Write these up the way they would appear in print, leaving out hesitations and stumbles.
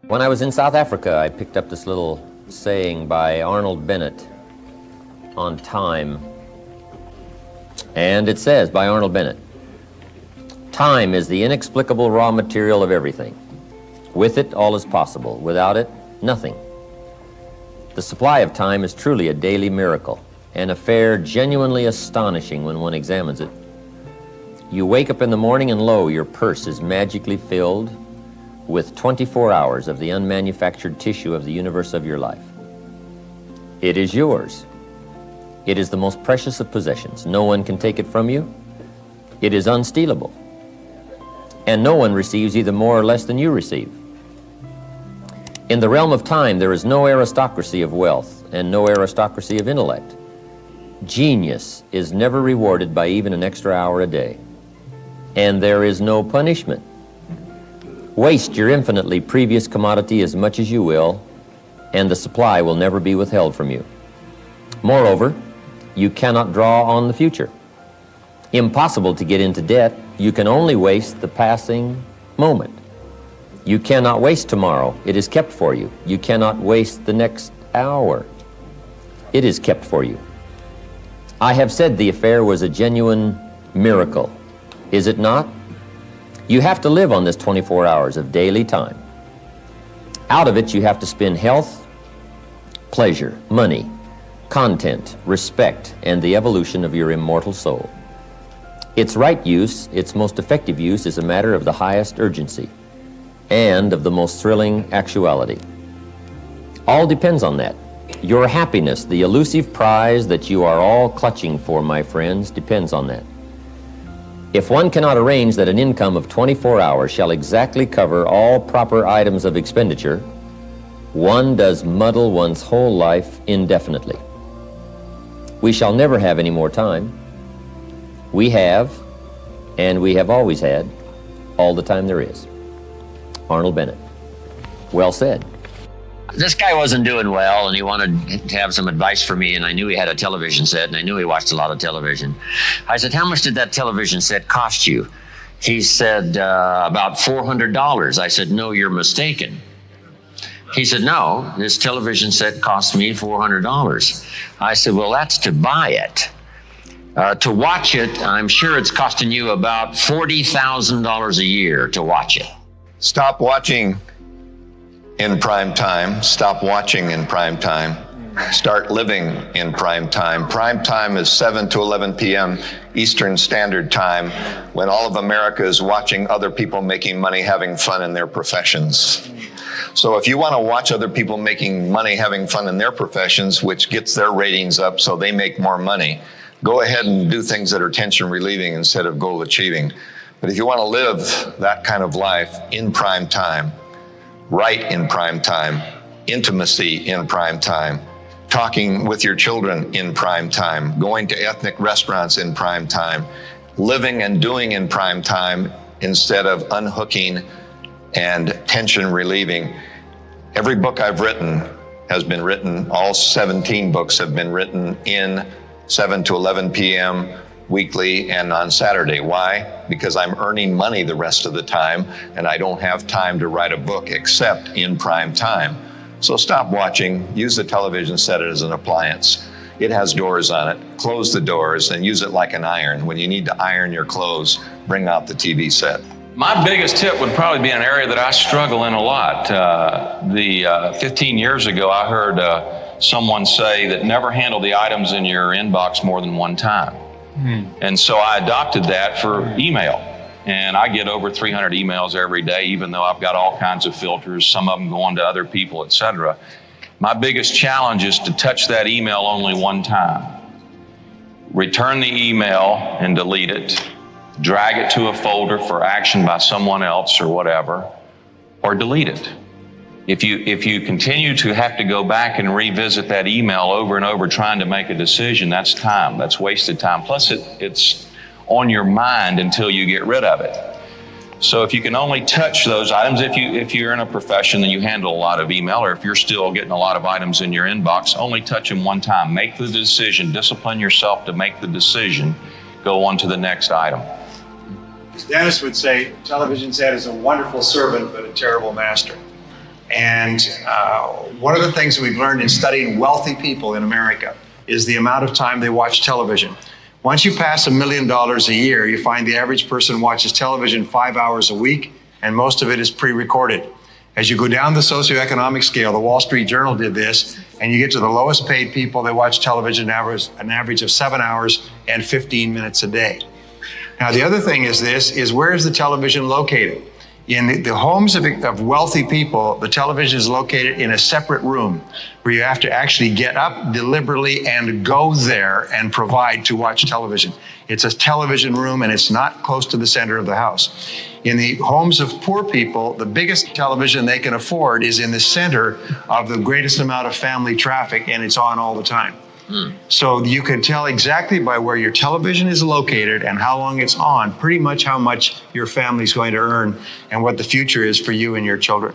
When I was in South Africa, I picked up this little saying by Arnold Bennett on time. And it says, by Arnold Bennett, "Time is the inexplicable raw material of everything. With it, all is possible. Without it, nothing. The supply of time is truly a daily miracle, an affair genuinely astonishing when one examines it. You wake up in the morning and lo, your purse is magically filled with 24 hours of the unmanufactured tissue of the universe of your life. It is yours. It is the most precious of possessions. No one can take it from you. It is unstealable. And no one receives either more or less than you receive. In the realm of time, there is no aristocracy of wealth and no aristocracy of intellect. Genius is never rewarded by even an extra hour a day. And there is no punishment. Waste your infinitely previous commodity as much as you will, and the supply will never be withheld from you. Moreover, you cannot draw on the future. Impossible to get into debt. You can only waste the passing moment. You cannot waste tomorrow. It is kept for you. You cannot waste the next hour. It is kept for you. I have said the affair was a genuine miracle. Is it not? You have to live on this 24 hours of daily time. Out of it, you have to spend health, pleasure, money, content, respect, and the evolution of your immortal soul. Its right use, its most effective use, is a matter of the highest urgency and of the most thrilling actuality. All depends on that. Your happiness, the elusive prize that you are all clutching for, my friends, depends on that. If one cannot arrange that an income of 24 hours shall exactly cover all proper items of expenditure, one does muddle one's whole life indefinitely. We shall never have any more time. We have, and we have always had, all the time there is. Arnold Bennett. Well said. This guy wasn't doing well, and he wanted to have some advice for me, and I knew he had a television set, and I knew he watched a lot of television. I said, "How much did that television set cost you?" He said, "About $400. I said, "No, you're mistaken." He said, "No, this television set cost me $400. I said, "Well, that's to buy it. To watch it, I'm sure it's costing you about $40,000 a year to watch it." Stop watching in prime time. Stop watching in prime time. Start living in prime time. Prime time is 7 to 11 p.m. Eastern Standard Time, when all of America is watching other people making money, having fun in their professions. So if you want to watch other people making money, having fun in their professions, which gets their ratings up so they make more money, go ahead and do things that are tension relieving instead of goal achieving. But if you want to live that kind of life in prime time, right in prime time, intimacy in prime time, talking with your children in prime time, going to ethnic restaurants in prime time, living and doing in prime time instead of unhooking and tension relieving. Every book I've written has been written, all 17 books have been written in 7 to 11 p.m. weekly and on Saturday. Why? Because I'm earning money the rest of the time, and I don't have time to write a book except in prime time. So stop watching, use the television set as an appliance. It has doors on it. Close the doors and use it like an iron. When you need to iron your clothes, bring out the TV set. My biggest tip would probably be an area that I struggle in a lot. 15 years ago, I heard someone say that never handle the items in your inbox more than one time. And so I adopted that for email. And I get over 300 emails every day, even though I've got all kinds of filters, some of them going to other people, etc. My biggest challenge is to touch that email only one time. Return the email and delete it. Drag it to a folder for action by someone else or whatever, or delete it. If you continue to have to go back and revisit that email over and over trying to make a decision, that's time, that's wasted time. Plus it's on your mind until you get rid of it. So if you can only touch those items, if you're in a profession that you handle a lot of email, or if you're still getting a lot of items in your inbox, only touch them one time. Make the decision, discipline yourself to make the decision, go on to the next item. Dennis would say, television set is a wonderful servant, but a terrible master. And one of the things we've learned in studying wealthy people in America is the amount of time they watch television. Once you pass $1 million a year, you find the average person watches television 5 hours a week, and most of it is pre-recorded. As you go down the socioeconomic scale, the Wall Street Journal did this, and you get to the lowest paid people, they watch television an average of 7 hours and 15 minutes a day. Now, the other thing is where is the television located? In the homes of wealthy people, the television is located in a separate room where you have to actually get up deliberately and go there and provide to watch television. It's a television room and it's not close to the center of the house. In the homes of poor people, the biggest television they can afford is in the center of the greatest amount of family traffic, and it's on all the time. So you can tell exactly by where your television is located and how long it's on, pretty much how much your family's going to earn and what the future is for you and your children.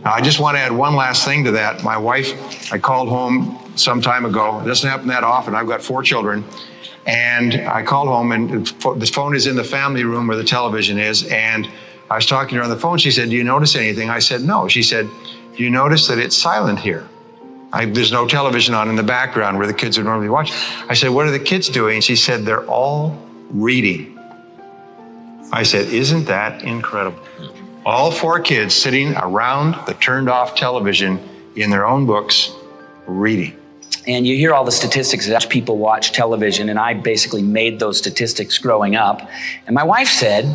Now, I just want to add one last thing to that. My wife, I called home some time ago. It doesn't happen that often. I've got 4 children. And I called home, and the phone is in the family room where the television is. And I was talking to her on the phone. She said, "Do you notice anything?" I said, "No." She said, "Do you notice that it's silent here? There's no television on in the background where the kids are normally watching." I said, "What are the kids doing?" She said, "They're all reading." I said, "Isn't that incredible?" All 4 kids sitting around the turned off television in their own books, reading. And you hear all the statistics that people watch television, and I basically made those statistics growing up. And my wife said,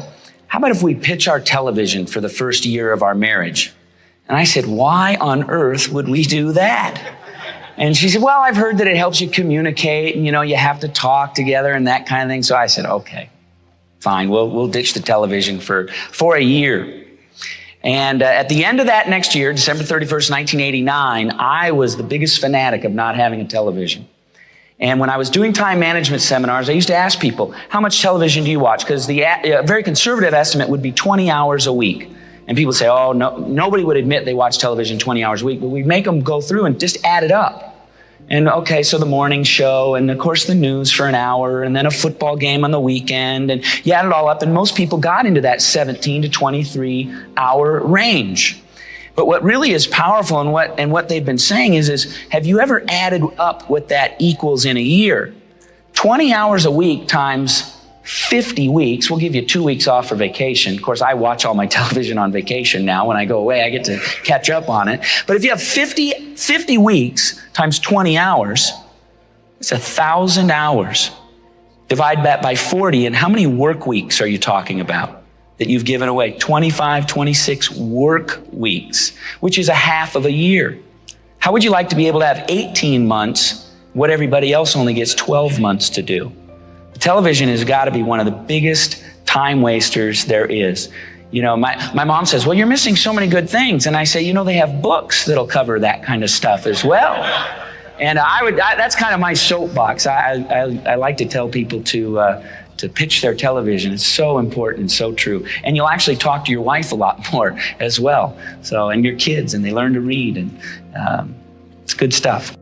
"How about if we pitch our television for the first year of our marriage?" And I said, "Why on earth would we do that?" And she said, "Well, I've heard that it helps you communicate, and you have to talk together and that kind of thing." So I said, "Okay, fine, we'll ditch the television for a year." And at the end of that next year, December 31st, 1989, I was the biggest fanatic of not having a television. And when I was doing time management seminars, I used to ask people, "How much television do you watch?" Because a very conservative estimate would be 20 hours a week. And people say, "Oh, no, nobody would admit they watch television 20 hours a week." But we make them go through and just add it up. And okay, so the morning show, and of course the news for an hour, and then a football game on the weekend, and you add it all up, and most people got into that 17 to 23 hour range. But what really is powerful and what they've been saying is have you ever added up what that equals in a year? 20 hours a week times 50 weeks, we'll give you 2 weeks off for vacation. Of course, I watch all my television on vacation now. When I go away, I get to catch up on it. But if you have 50 weeks times 20 hours, it's 1,000 hours. Divide that by 40, and how many work weeks are you talking about that you've given away? 25, 26 work weeks, which is a half of a year. How would you like to be able to have 18 months, what everybody else only gets 12 months to do? Television has got to be one of the biggest time wasters there is. My mom says, "Well, you're missing so many good things." And I say, they have books that'll cover that kind of stuff as well. And that's kind of my soapbox. I like to tell people to pitch their television. It's so important, so true. And you'll actually talk to your wife a lot more as well. And your kids, and they learn to read, and it's good stuff.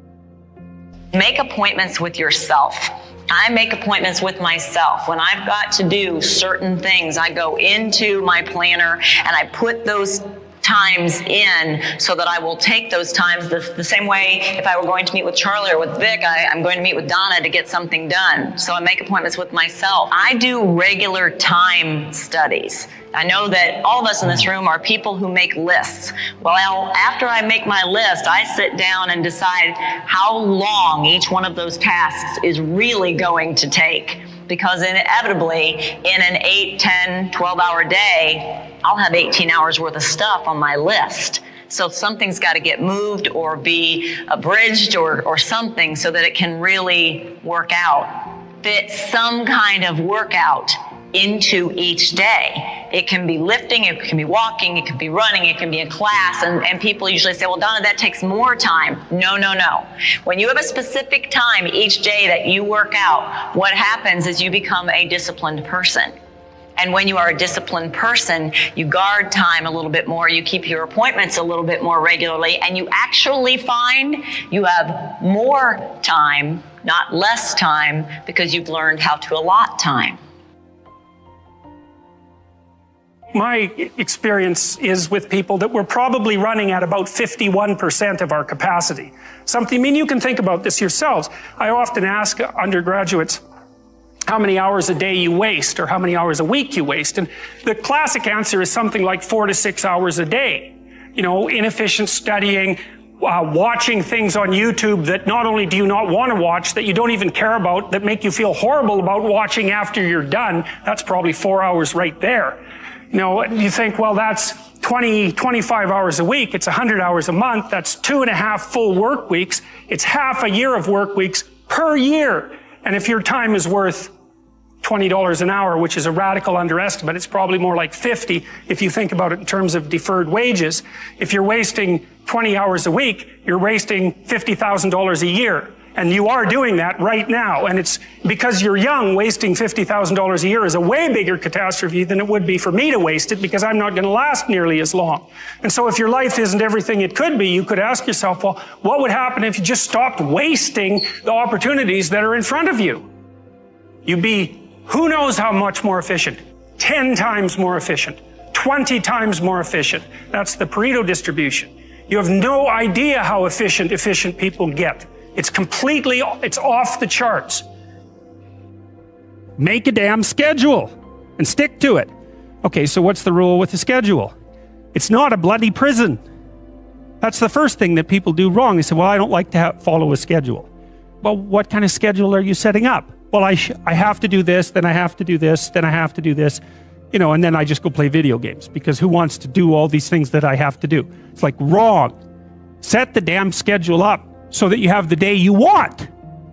Make appointments with yourself. I make appointments with myself. When I've got to do certain things, I go into my planner and I put those times in so that I will take those times the same way if I were going to meet with Charlie or with Vic, I'm going to meet with Donna to get something done. So I make appointments with myself. I do regular time studies. I know that all of us in this room are people who make lists. Well, after I make my list, I sit down and decide how long each one of those tasks is really going to take. Because inevitably, in an 8, 10, 12-hour day, I'll have 18 hours worth of stuff on my list. So something's got to get moved or be abridged or something so that it can really work out. Fit some kind of workout into each day. It can be lifting, it can be walking, it can be running, it can be a class, and people usually say, "Well, Donna, that takes more time." No. When you have a specific time each day that you work out, what happens is you become a disciplined person. And when you are a disciplined person, you guard time a little bit more, you keep your appointments a little bit more regularly, and you actually find you have more time, not less time, because you've learned how to allot time. My experience is with people that we're probably running at about 51% of our capacity. You can think about this yourselves. I often ask undergraduates how many hours a day you waste or how many hours a week you waste. And the classic answer is something like 4 to 6 hours a day. You know, inefficient studying, watching things on YouTube that not only do you not want to watch, that you don't even care about, that make you feel horrible about watching after you're done. That's probably 4 hours right there. You know, you think, well, that's 25 hours a week. It's 100 hours a month. That's 2.5 full work weeks. It's half a year of work weeks per year. And if your time is worth $20 an hour, which is a radical underestimate, it's probably more like 50 if you think about it in terms of deferred wages. If you're wasting 20 hours a week, you're wasting $50,000 a year. And you are doing that right now. And it's because you're young, wasting $50,000 a year is a way bigger catastrophe than it would be for me to waste it, because I'm not going to last nearly as long. And so if your life isn't everything it could be, you could ask yourself, well, what would happen if you just stopped wasting the opportunities that are in front of you? You'd be who knows how much more efficient? 10 times more efficient, 20 times more efficient. That's the Pareto distribution. You have no idea how efficient people get. It's off the charts. Make a damn schedule and stick to it. Okay, so what's the rule with the schedule? It's not a bloody prison. That's the first thing that people do wrong. They say, well, I don't like to follow a schedule. Well, what kind of schedule are you setting up? Well, I have to do this, then I have to do this, then I have to do this, you know, and then I just go play video games, because who wants to do all these things that I have to do? It's like, wrong. Set the damn schedule up so that you have the day you want.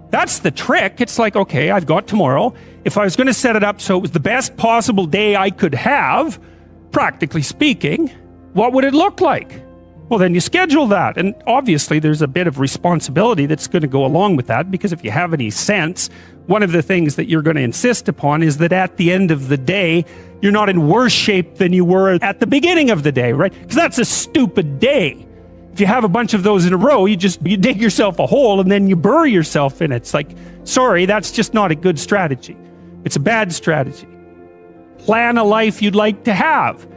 That's the trick. It's like, okay, I've got tomorrow. If I was going to set it up so it was the best possible day I could have, practically speaking, what would it look like? Well, then you schedule that. And obviously there's a bit of responsibility that's going to go along with that, because if you have any sense, one of the things that you're going to insist upon is that at the end of the day, you're not in worse shape than you were at the beginning of the day, right? Because that's a stupid day. If you have a bunch of those in a row, you dig yourself a hole and then you bury yourself in it. It's like, sorry, that's just not a good strategy. It's a bad strategy. Plan a life you'd like to have.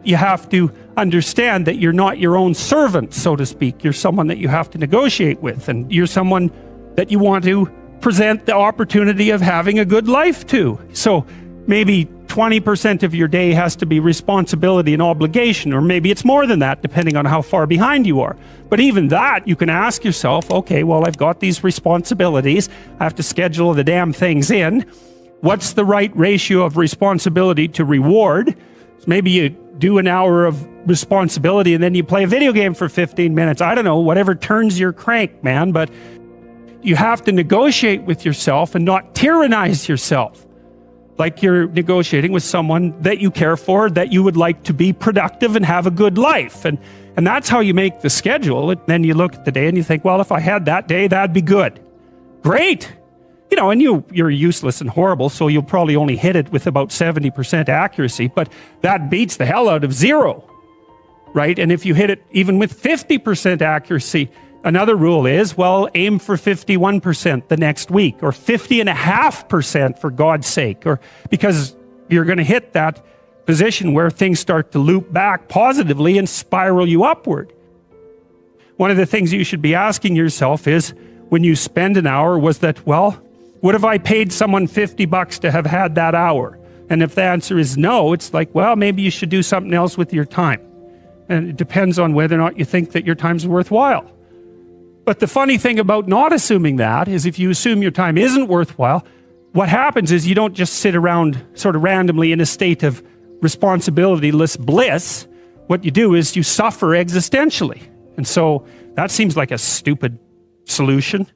You have to understand that you're not your own servant, so to speak. You're someone that you have to negotiate with, and you're someone that you want to present the opportunity of having a good life to. So maybe 20% of your day has to be responsibility and obligation, or maybe it's more than that, depending on how far behind you are. But even that, you can ask yourself, okay, well, I've got these responsibilities. I have to schedule the damn things in. What's the right ratio of responsibility to reward? So maybe you do an hour of responsibility and then you play a video game for 15 minutes. I don't know, whatever turns your crank, man. But you have to negotiate with yourself and not tyrannize yourself. Like you're negotiating with someone that you care for, that you would like to be productive and have a good life. And that's how you make the schedule. And then you look at the day and you think, well, if I had that day, that'd be good. Great. You know, and you're useless and horrible, so you'll probably only hit it with about 70% accuracy, but that beats the hell out of 0, right? And if you hit it even with 50% accuracy, another rule is, well, aim for 51% the next week, or 50.5% for God's sake, or because you're going to hit that position where things start to loop back positively and spiral you upward. One of the things you should be asking yourself is, when you spend an hour, was that, well, what if I paid someone $50 to have had that hour? And if the answer is no, it's like, well, maybe you should do something else with your time. And it depends on whether or not you think that your time's worthwhile. But the funny thing about not assuming that is, if you assume your time isn't worthwhile, what happens is you don't just sit around sort of randomly in a state of responsibilityless bliss. What you do is you suffer existentially. And so that seems like a stupid solution.